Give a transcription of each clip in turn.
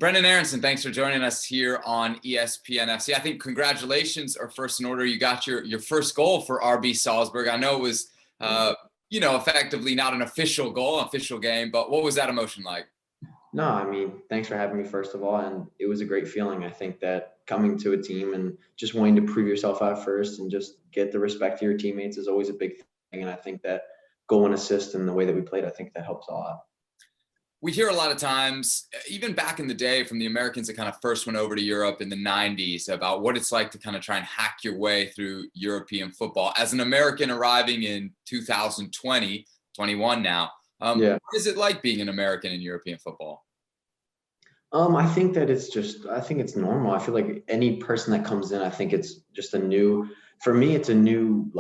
Brenden Aaronson, thanks for joining us here on ESPN FC. I think congratulations are first in order. You got your first goal for RB Salzburg. I know it was, effectively not an official goal, official game, but what was that emotion like? No, I mean, thanks for having me, first of all. And it was a great feeling. I think that coming to a team and just wanting to prove yourself out first and just get the respect of your teammates is always a big thing. And I think that goal and assist and the way that we played, I think that helps a lot. We hear a lot of times, even back in the day from the Americans that kind of first went over to Europe in the 90s, about what it's like to kind of try and hack your way through European football. As an American arriving in 2020, 21 now, what is it like being an American in European football? I think that I think it's normal. I feel like any person that comes in, I think it's just for me, it's a new,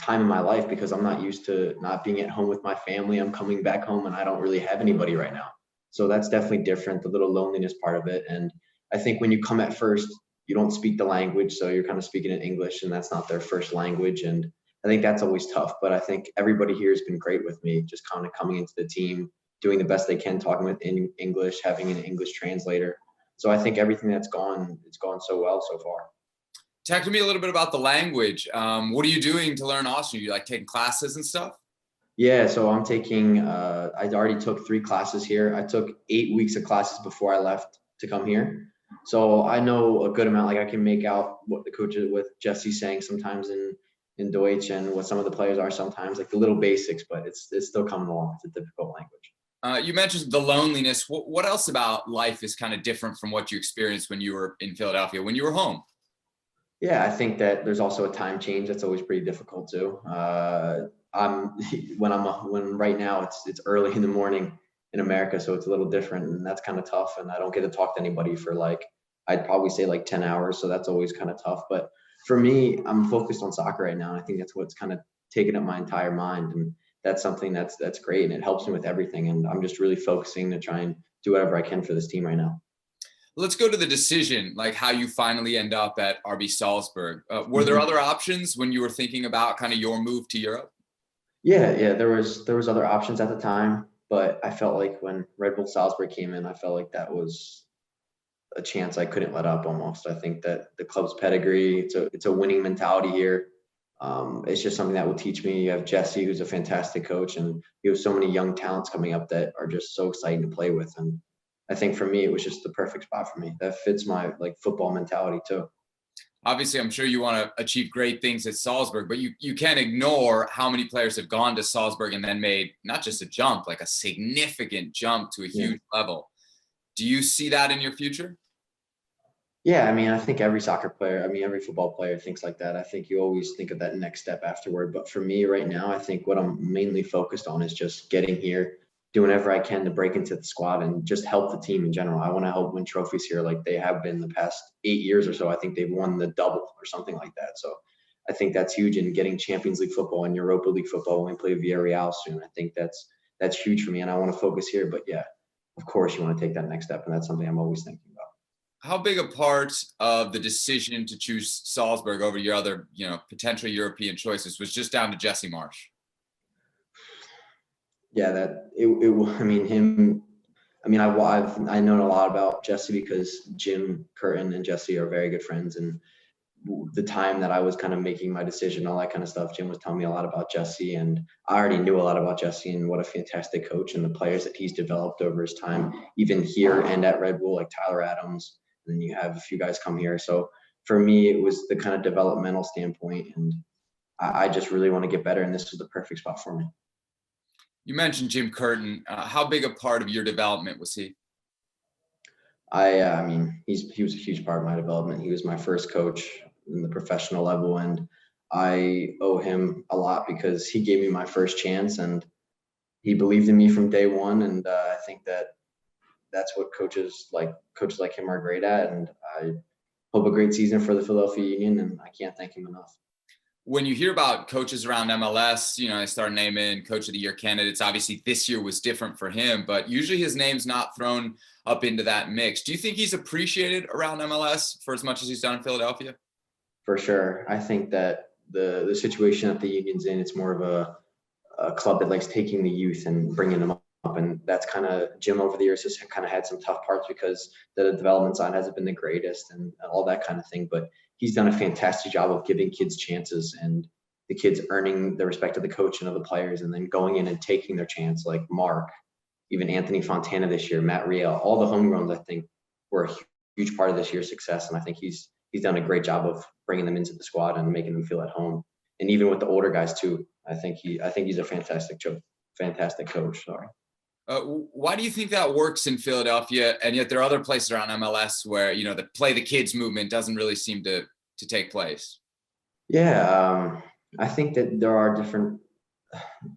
time in my life because I'm not used to not being at home with my family. I'm coming back home and I don't really have anybody right now. So that's definitely different, the little loneliness part of it. And I think when you come at first, you don't speak the language. So you're kind of speaking in English and that's not their first language. And I think that's always tough. But I think everybody here has been great with me, just kind of coming into the team, doing the best they can, talking with in English, having an English translator. So I think everything it's gone so well so far. Talk to me a little bit about the language. What are you doing to learn Austrian? You taking classes and stuff? Yeah, so I'm taking, I already took 3 classes here. I took 8 weeks of classes before I left to come here. So I know a good amount, I can make out what the coach with Jesse's saying sometimes in Deutsch and what some of the players are sometimes, the little basics, but it's still coming along. It's a difficult language. You mentioned the loneliness. What else about life is kind of different from what you experienced when you were in Philadelphia, when you were home? Yeah, I think that there's also a time change that's always pretty difficult too. When right now it's early in the morning in America, so it's a little different, and that's kind of tough. And I don't get to talk to anybody for I'd probably say 10 hours, so that's always kind of tough. But for me, I'm focused on soccer right now, and I think that's what's kind of taken up my entire mind, and that's something that's great, and it helps me with everything. And I'm just really focusing to try and do whatever I can for this team right now. Let's go to the decision, how you finally end up at RB Salzburg. Were there other options when you were thinking about kind of your move to Europe? Yeah, there was other options at the time, but I felt like when Red Bull Salzburg came in, I felt like that was a chance I couldn't let up almost. I think that the club's pedigree, it's a winning mentality here. It's just something that will teach me. You have Jesse, who's a fantastic coach, and you have so many young talents coming up that are just so exciting to play with. And I think for me, it was just the perfect spot for me. That fits my football mentality too. Obviously, I'm sure you want to achieve great things at Salzburg, but you can't ignore how many players have gone to Salzburg and then made not just a jump, a significant jump to a huge level. Do you see that in your future? Yeah, I mean, I think every soccer player, every football player thinks like that. I think you always think of that next step afterward. But for me right now, I think what I'm mainly focused on is just getting here, doing whatever I can to break into the squad and just help the team in general. I want to help win trophies here like they have been the past 8 years or so. I think they've won the double or something like that. So I think that's huge in getting Champions League football and Europa League football when we play Villarreal soon. I think that's huge for me, and I want to focus here. But yeah, of course you want to take that next step, and that's something I'm always thinking about. How big a part of the decision to choose Salzburg over your other, potential European choices was just down to Jesse Marsch? Yeah, I've known a lot about Jesse because Jim Curtin and Jesse are very good friends. And the time that I was kind of making my decision, all that kind of stuff, Jim was telling me a lot about Jesse, and I already knew a lot about Jesse and what a fantastic coach and the players that he's developed over his time, even here and at Red Bull, like Tyler Adams. And then you have a few guys come here. So for me, it was the kind of developmental standpoint, and I just really want to get better, and this was the perfect spot for me. You mentioned Jim Curtin. How big a part of your development was he? He was a huge part of my development. He was my first coach in the professional level, and I owe him a lot because he gave me my first chance, and he believed in me from day one. And I think that's what coaches like him are great at. And I hope a great season for the Philadelphia Union, and I can't thank him enough. When you hear about coaches around MLS, I start naming Coach of the Year candidates. Obviously, this year was different for him, but usually his name's not thrown up into that mix. Do you think he's appreciated around MLS for as much as he's done in Philadelphia? For sure. I think that the situation that the Union's in, it's more of a club that likes taking the youth and bringing them And that's kind of, Jim over the years has kind of had some tough parts because the development side hasn't been the greatest and all that kind of thing. But he's done a fantastic job of giving kids chances and the kids earning the respect of the coach and of the players, and then going in and taking their chance, like Mark, even Anthony Fontana this year, Matt Ria, all the homegrowns, I think, were a huge part of this year's success. And I think he's done a great job of bringing them into the squad and making them feel at home. And even with the older guys too, I think he's a fantastic coach. Sorry. Why do you think that works in Philadelphia, and yet there are other places around MLS where the play the kids movement doesn't really seem to take place? Yeah, I think that there are different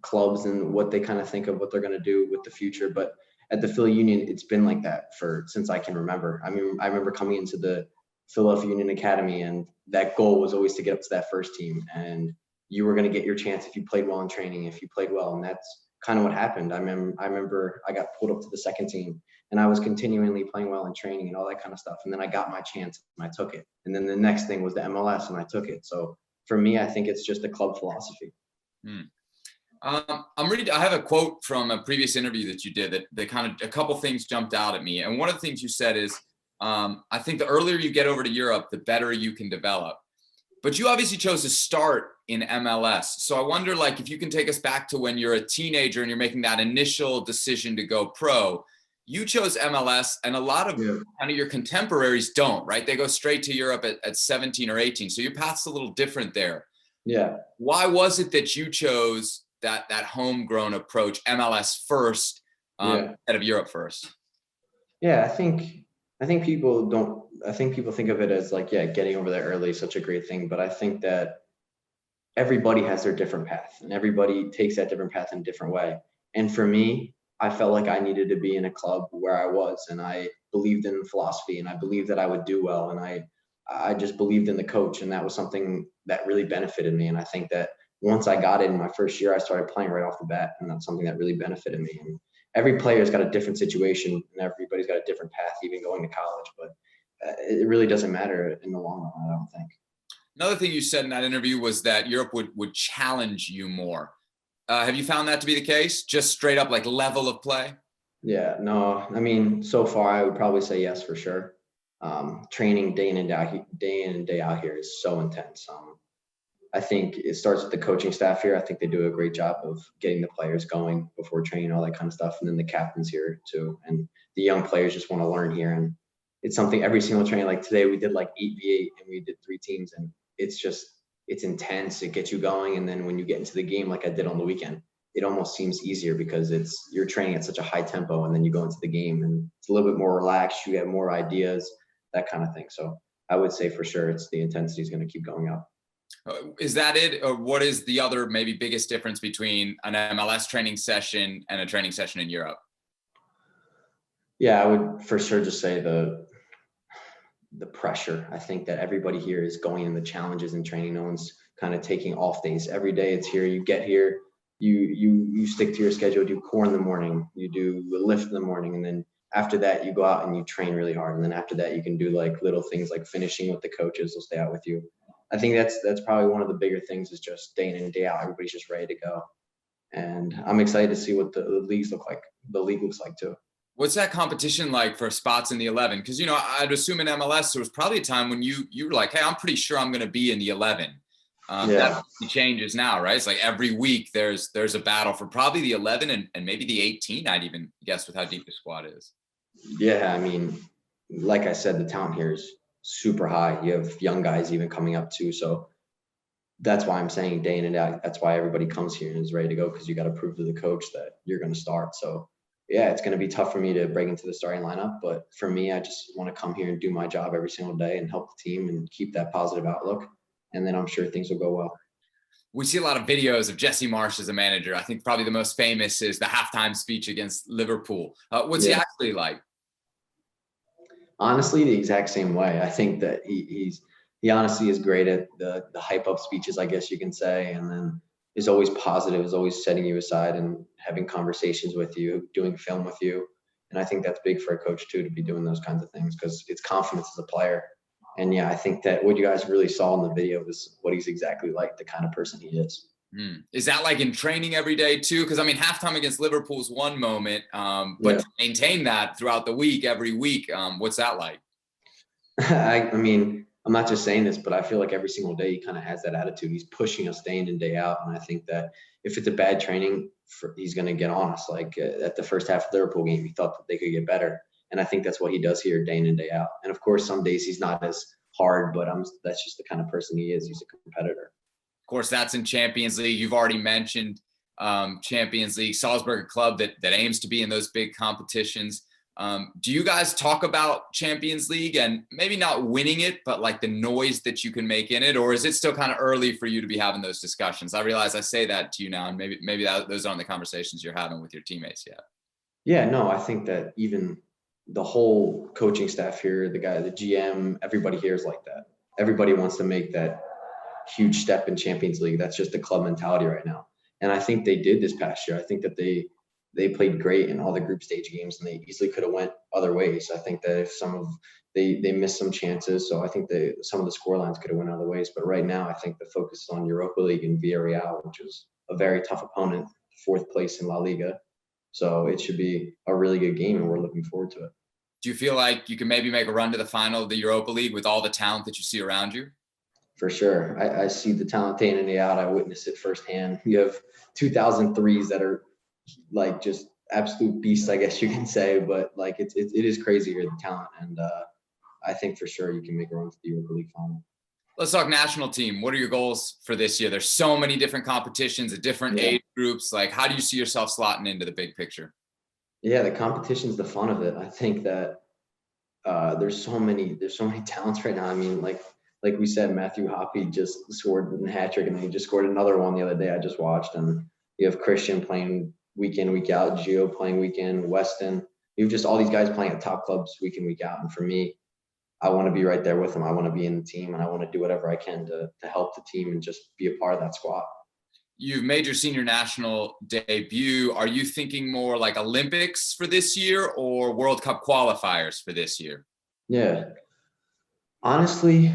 clubs and what they kind of think of what they're going to do with the future. But at the Philly Union, it's been like that since I can remember. I mean, I remember coming into the Philadelphia Union Academy, and that goal was always to get up to that first team, and you were going to get your chance if you played well in training, if you played well, and that's kind of what happened. I remember I got pulled up to the second team, and I was continually playing well in training and all that kind of stuff. And then I got my chance and I took it. And then the next thing was the MLS, and I took it. So for me, I think it's just a club philosophy. I have a quote from a previous interview that you did that kind of, a couple things jumped out at me. And one of the things you said is, I think the earlier you get over to Europe, the better you can develop. But you obviously chose to start in MLS. So I wonder, like, if you can take us back to when you're a teenager and you're making that initial decision to go pro. You chose MLS, and a lot of kind of your contemporaries don't, right? They go straight to Europe at 17 or 18. So your path's a little different there. Yeah. Why was it that you chose that homegrown approach, MLS first, instead of Europe first? Yeah, I think people think of it as like, getting over there early is such a great thing. But I think that everybody has their different path, and everybody takes that different path in a different way. And for me, I felt like I needed to be in a club where I was, and I believed in philosophy, and I believed that I would do well. And I just believed in the coach, and that was something that really benefited me. And I think that once I got in my first year, I started playing right off the bat, and that's something that really benefited me. And every player's got a different situation, and everybody's got a different path, even going to college. But it really doesn't matter in the long run, I don't think. Another thing you said in that interview was that Europe would challenge you more. Have you found that to be the case? Just straight up like level of play? Yeah, no, I mean, so far I would probably say yes, for sure. Training day in and day out here is so intense. I think it starts with the coaching staff here. I think they do a great job of getting the players going before training, all that kind of stuff. And then the captains here too. And the young players just want to learn here. And it's something every single training, like today we did like 8v8 and we did 3 teams, and it's intense. It gets you going. And then when you get into the game, like I did on the weekend, it almost seems easier because you're training at such a high tempo, and then you go into the game and it's a little bit more relaxed. You get more ideas, that kind of thing. So I would say for sure it's the intensity is going to keep going up. Is that it? Or what is the other maybe biggest difference between an MLS training session and a training session in Europe? Yeah, I would for sure just say the pressure. I think that everybody here is going in the challenges and training. No one's kind of taking off days. Every day it's here. You get here, you stick to your schedule, do core in the morning, you do a lift in the morning, and then after that you go out and you train really hard. And then after that you can do like little things like finishing with the coaches. They'll stay out with you. I think that's probably one of the bigger things, is just day in and day out. Everybody's just ready to go. And I'm excited to see what the leagues look like. The league looks like too. What's that competition like for spots in the 11? Because, I'd assume in MLS, there was probably a time when you were like, hey, I'm pretty sure I'm going to be in the 11. That changes now, right? It's like every week there's a battle for probably the 11 and maybe the 18, I'd even guess, with how deep the squad is. Yeah, I mean, like I said, the talent here is super high. You have young guys even coming up too. So that's why I'm saying day in and out. That's why everybody comes here and is ready to go, because you got to prove to the coach that you're going to start. So yeah, it's going to be tough for me to break into the starting lineup. But for me, I just want to come here and do my job every single day and help the team and keep that positive outlook. And then I'm sure things will go well. We see a lot of videos of Jesse Marsch as a manager. I think probably the most famous is the halftime speech against Liverpool. What's he actually like? Honestly, the exact same way. I think that he honestly is great at the hype up speeches, I guess you can say. And then is always positive, is always setting you aside and having conversations with you, doing film with you. And I think that's big for a coach too, to be doing those kinds of things, because it's confidence as a player. And yeah, I think that what you guys really saw in the video was what he's exactly like, the kind of person he is. Is that like in training every day too? Because I mean, halftime against Liverpool's one moment, but Yeah. to maintain that throughout the week, every week, what's that like? I mean, I'm not just saying this, but I feel like every single day he kind of has that attitude. He's pushing us day in and day out. And I think that if it's a bad training, he's going to get on us. Like at the first half of the Liverpool game, he thought that they could get better. And I think that's what he does here day in and day out. And of course, some days he's not as hard, but that's just the kind of person he is. He's a competitor. Of course, that's in Champions League. You've already mentioned Champions League. Salzburg, a club that aims to be in those big competitions. Do you guys talk about Champions League and maybe not winning it, but like the noise that you can make in it? Or is it still kind of early for you to be having those discussions? I realize I say that to you now, and maybe those aren't the conversations you're having with your teammates yet. Yeah, no, I think that even the whole coaching staff here, the GM, everybody here is like that. Everybody wants to make that huge step in Champions League. That's just the club mentality right now. And I think they did this past year. I think that they played great in all the group stage games, and they easily could have went other ways. I think that if they missed some chances, so I think some of the score lines could have went other ways. But right now, I think the focus is on Europa League and Villarreal, which is a very tough opponent, 4th place in La Liga. So it should be a really good game, and we're looking forward to it. Do you feel like you can maybe make a run to the final of the Europa League with all the talent that you see around you? For sure. I see the talent day in and day out. I witness it firsthand. You have 2003s that are like just absolute beasts, I guess you can say, but like it is crazy here, the talent. And I think for sure you can make a run to the Europa League final. Let's talk national team. What are your goals for this year? There's so many different competitions at different age groups. Like, how do you see yourself slotting into the big picture? Yeah, the competition's the fun of it. I think that there's so many talents right now. I mean, like we said, Matthew Hoppe just scored a hat trick, and then he just scored another one the other day I just watched. And you have Christian playing week in, week out, Gio playing week in, Weston. You have just all these guys playing at top clubs week in, week out. And for me, I want to be right there with them. I want to be in the team, and I want to do whatever I can to help the team and just be a part of that squad. You've made your senior national debut. Are you thinking more like Olympics for this year or World Cup qualifiers for this year? Yeah. Honestly,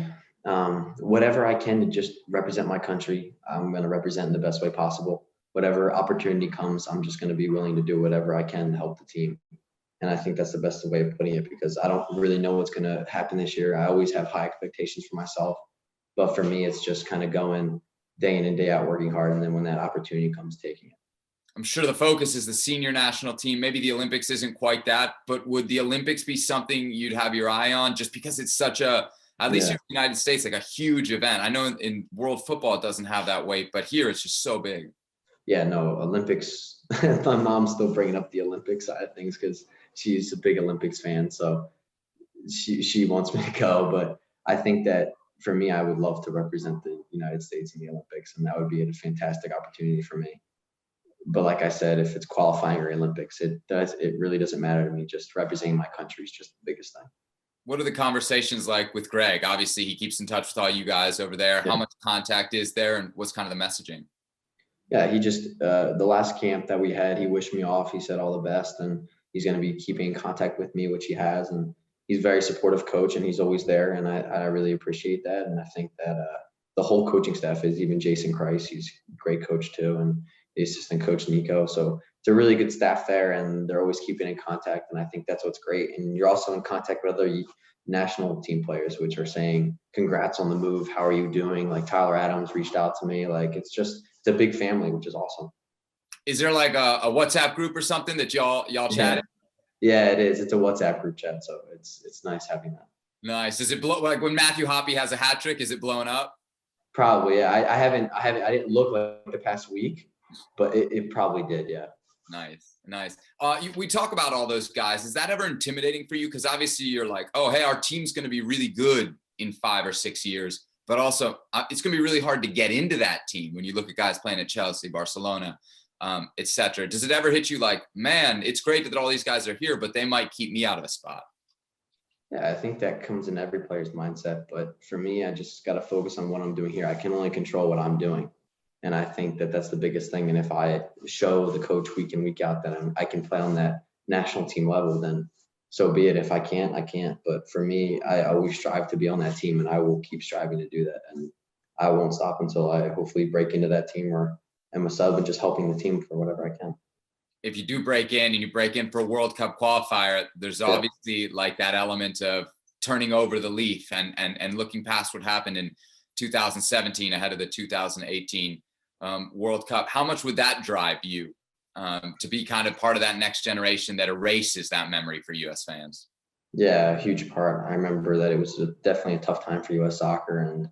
whatever I can to just represent my country, I'm going to represent in the best way possible. Whatever opportunity comes, I'm just going to be willing to do whatever I can to help the team. And I think that's the best way of putting it, because I don't really know what's going to happen this year. I always have high expectations for myself. But for me, it's just kind of going day in and day out, working hard. And then when that opportunity comes, taking it. I'm sure the focus is the senior national team. Maybe the Olympics isn't quite that, but would the Olympics be something you'd have your eye on, just because it's such a, at least in the United States, like a huge event? I know in world football, it doesn't have that weight, but here it's just so big. Yeah, no, Olympics. My mom's still bringing up the Olympics side of things because she's a big Olympics fan. So she wants me to go. But I think that for me, I would love to represent the United States in the Olympics, and that would be a fantastic opportunity for me. But like I said, if it's qualifying or Olympics, it really doesn't matter to me. Just representing my country is just the biggest thing. What are the conversations like with Gregg? Obviously, he keeps in touch with all you guys over there. Yeah. How much contact is there, and what's kind of the messaging? Yeah, he just the last camp that we had, he wished me off. He said all the best, and he's going to be keeping in contact with me, which he has. And he's a very supportive coach, and he's always there, and I really appreciate that. And I think that the whole coaching staff is, even Jason Christ, he's a great coach too, and the assistant coach Nico. So it's a really good staff there, and they're always keeping in contact. And I think that's what's great. And you're also in contact with other national team players, which are saying, congrats on the move. How are you doing? Like Tyler Adams reached out to me. Like it's a big family, which is awesome. Is there like a WhatsApp group or something that y'all chat? Yeah, it is. It's a WhatsApp group chat. So it's nice having that. Nice. Does it blow, like when Matthew Hoppe has a hat trick, is it blowing up? Probably. Yeah. I didn't look like the past week, but it probably did. Yeah. Nice. We talk about all those guys. Is that ever intimidating for you? Because obviously you're like, oh, hey, our team's going to be really good in 5 or 6 years. But also, it's going to be really hard to get into that team when you look at guys playing at Chelsea, Barcelona, et cetera. Does it ever hit you like, man, it's great that all these guys are here, but they might keep me out of a spot? Yeah, I think that comes in every player's mindset. But for me, I just got to focus on what I'm doing here. I can only control what I'm doing. And I think that that's the biggest thing. And if I show the coach week in, week out that I can play on that national team level, then so be it. If I can't, I can't. But for me, I always strive to be on that team, and I will keep striving to do that. And I won't stop until I hopefully break into that team or am a sub and just helping the team for whatever I can. If you do break in and you break in for a World Cup qualifier, there's obviously like that element of turning over the leaf and looking past what happened in 2017 ahead of the 2018 World Cup. How much would that drive you to be kind of part of that next generation that erases that memory for US fans? Yeah, a huge part. I remember that it was definitely a tough time for US soccer, and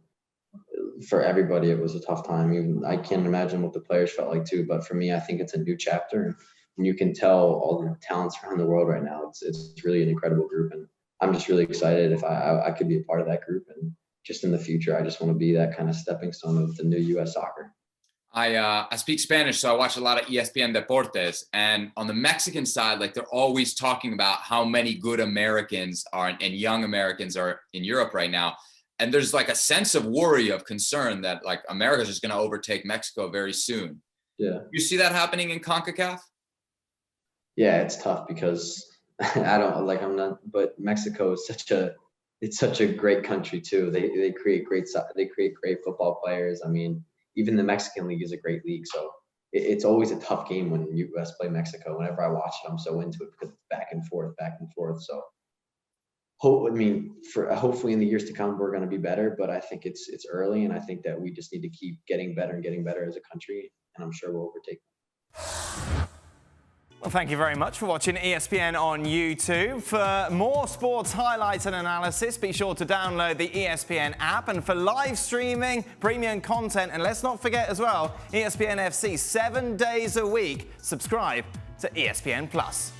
for everybody, it was a tough time. Even I can't imagine what the players felt like too, but for me, I think it's a new chapter, and you can tell all the talents around the world right now. It's really an incredible group, and I'm just really excited if I could be a part of that group, and just in the future, I just want to be that kind of stepping stone of the new US soccer. I speak Spanish, so I watch a lot of ESPN Deportes, and on the Mexican side, like they're always talking about how many good Americans are and young Americans are in Europe right now. And there's like a sense of worry, of concern that like America's just going to overtake Mexico very soon. Yeah. You see that happening in CONCACAF? Yeah, it's tough because I'm not, but Mexico is such a great country too. They create great football players. I mean, even the Mexican league is a great league. So it's always a tough game when US play Mexico. Whenever I watch it, I'm so into it because it's back and forth. So hopefully in the years to come, we're going to be better, but I think it's early, and I think that we just need to keep getting better and getting better as a country, and I'm sure we'll overtake them. Well, thank you very much for watching ESPN on YouTube. For more sports highlights and analysis, be sure to download the ESPN app. And for live streaming, premium content, and let's not forget as well, ESPN FC 7 days a week. Subscribe to ESPN+.